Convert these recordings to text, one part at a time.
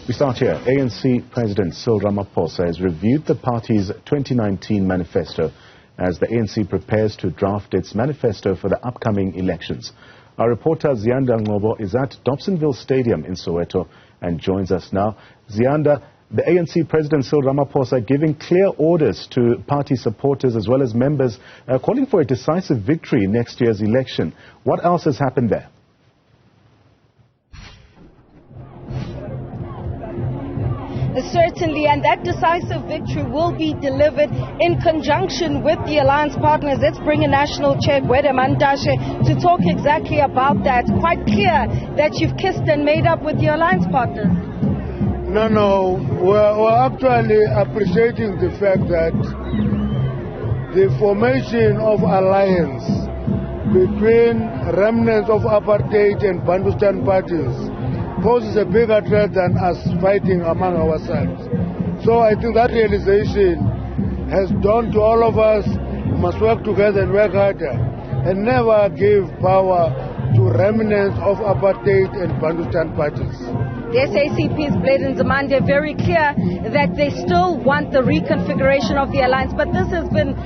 We start here. ANC President Cyril Ramaphosa has reviewed the party's 2019 manifesto as the ANC prepares to draft its manifesto for the upcoming elections. Our reporter Ziyanda Ngcobo is at Dobsonville Stadium in Soweto and joins us now. Ziyanda, the ANC President Cyril Ramaphosa giving clear orders to party supporters as well as members, calling for a decisive victory in next year's election. What else has happened there? Certainly, and that decisive victory will be delivered in conjunction with the alliance partners. Let's bring in National Chair Ngcobo to talk exactly about that. Quite clear that you've kissed and made up with the alliance partners. No, we're actually appreciating the fact that the formation of alliance between remnants of apartheid and Bandustan parties poses a bigger threat than us fighting among ourselves. So I think that realization has dawned to all of us. We must work together and work harder and never give power to remnants of apartheid and Bandustan parties. The SACP's President Ziyanda very clear that they still want the reconfiguration of the alliance, but this has been,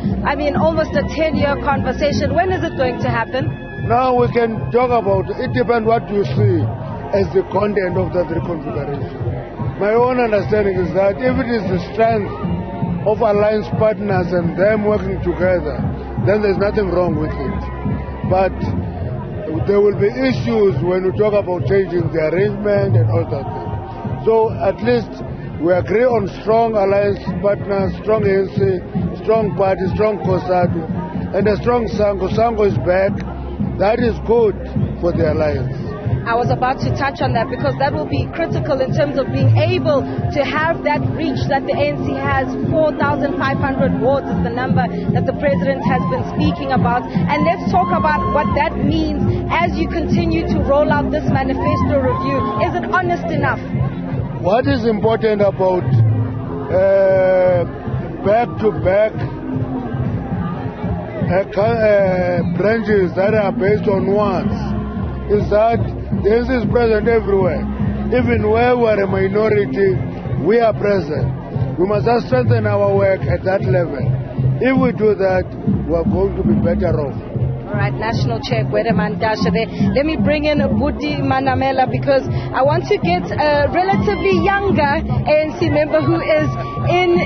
almost a 10-year conversation. When is it going to happen? Now we can talk about it. It depends what you see as the content of that reconfiguration. My own understanding is that if it is the strength of alliance partners and them working together, then there's nothing wrong with it. But there will be issues when we talk about changing the arrangement and all that thing. So at least we agree on strong alliance partners, strong ANC, strong party, strong COSATU, and a strong Sango. Sango is back. That is good for the alliance. I was about to touch on that because that will be critical in terms of being able to have that reach that the ANC has. 4,500 wards is the number that the president has been speaking about. And let's talk about what that means as you continue to roll out this manifesto review. Is it honest enough? What is important about back-to-back branches that are based on words is that the ANC is present everywhere. Even where we are a minority, we are present. We must just strengthen our work at that level. If we do that, we are going to be better off. All right, National Chair Ngcobo there. Let me bring in Buti Manamela because I want to get a relatively younger ANC member who's in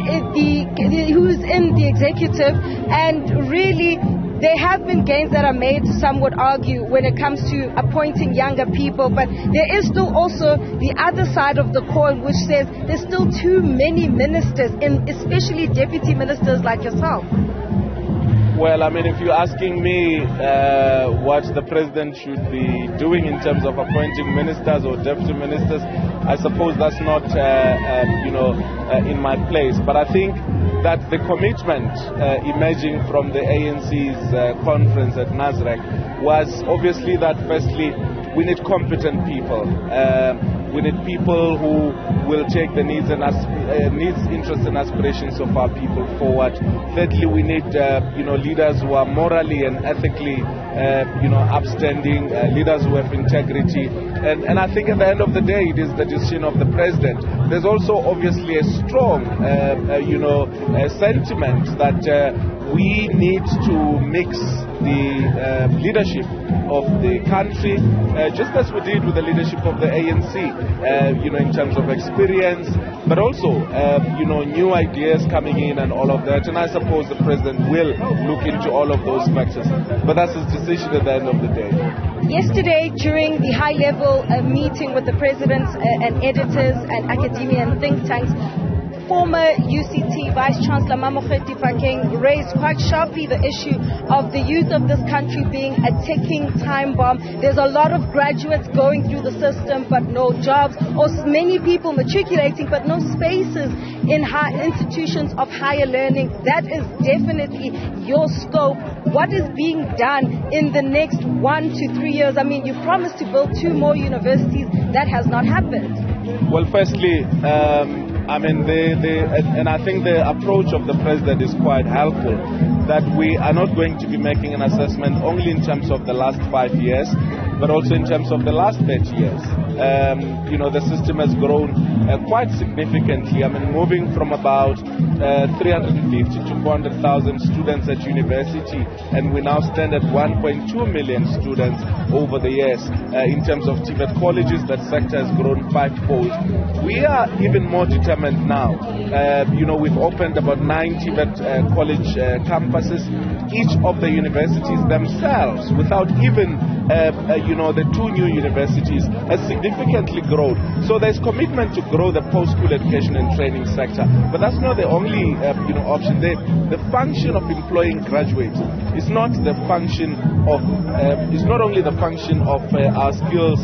the executive, and really there have been gains that are made, some would argue, when it comes to appointing younger people, but there is still also the other side of the coin which says there's still too many ministers, especially deputy ministers like yourself. Well, if you're asking me what the president should be doing in terms of appointing ministers or deputy ministers, I suppose that's not, in my place. But I think that the commitment emerging from the ANC's conference at Nasrec was obviously that, firstly, we need competent people. We need people who will take the needs, interests and aspirations of our people forward. Thirdly, we need leaders who are morally and ethically upstanding, leaders who have integrity. And I think at the end of the day, it is the decision of the president. There's also obviously a strong sentiment that we need to mix the leadership of the country, just as we did with the leadership of the ANC, in terms of experience, but also, new ideas coming in and all of that. And I suppose the president will look into all of those factors. But that's his decision at the end of the day. Yesterday, during the high-level meeting with the presidents and editors and academia and think tanks, former UCT Vice-Chancellor Mamokgethi Phakeng raised quite sharply the issue of the youth of this country being a ticking time bomb. There's a lot of graduates going through the system but no jobs, or many people matriculating but no spaces in institutions of higher learning. That is definitely your scope. What is being done in the next 1 to 3 years? You promised to build 2 more universities. That has not happened. Well, firstly, and I think the approach of the president is quite helpful, that we are not going to be making an assessment only in terms of the last 5 years, but also in terms of the last 30 years. You know, the system has grown quite significantly. I mean, moving from about 350 to 400,000 students at university, and we now stand at 1.2 million students over the years. In terms of TVET colleges, that sector has grown fivefold. We are even more determined now. You know, we've opened about 9 TVET college campuses. Each of the universities themselves, without even you know, the 2 new universities, has significantly grown. So there's commitment to grow the post-school education and training sector. But that's not the only you know, option. The function of employing graduates is not the function of it's not only the function of our skills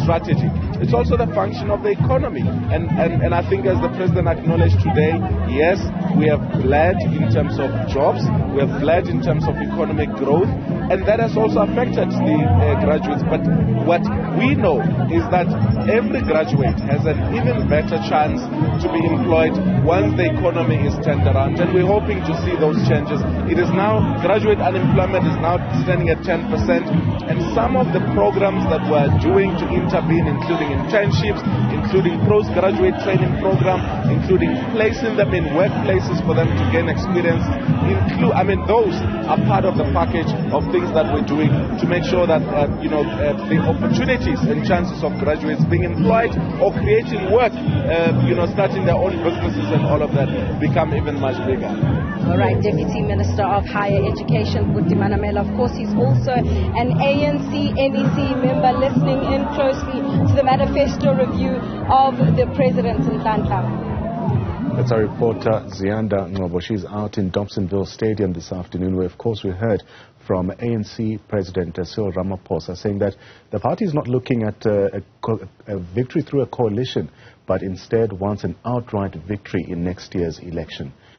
strategy. It's also the function of the economy. And I think, as the President acknowledged today, yes, we have led in terms of jobs, we have led in terms of economic growth, and that has also affected the graduates. But what we know is that every graduate has an even better chance to be employed once the economy is turned around. And we're hoping to see those changes. It is now, graduate unemployment is now standing at 10%, and some of the programs that we're doing to intervene, including internships, including postgraduate training program, including placing them in workplaces for them to gain experience, those are part of the package of things that we're doing to make sure that you know, the opportunities and chances of graduates being employed or creating work, you know, starting their own businesses and all of that become even much bigger. All right, Deputy Minister of Higher Education, Buti Manamela. Of course, he's also an ANC NEC member, listening in closely to the manifesto review of the President's Nhlanhla. That's our reporter, Ziyanda Ngcobo. She's out in Dobsonville Stadium this afternoon, where, of course, we heard from ANC President Cyril Ramaphosa saying that the party is not looking at a victory through a coalition, but instead wants an outright victory in next year's election.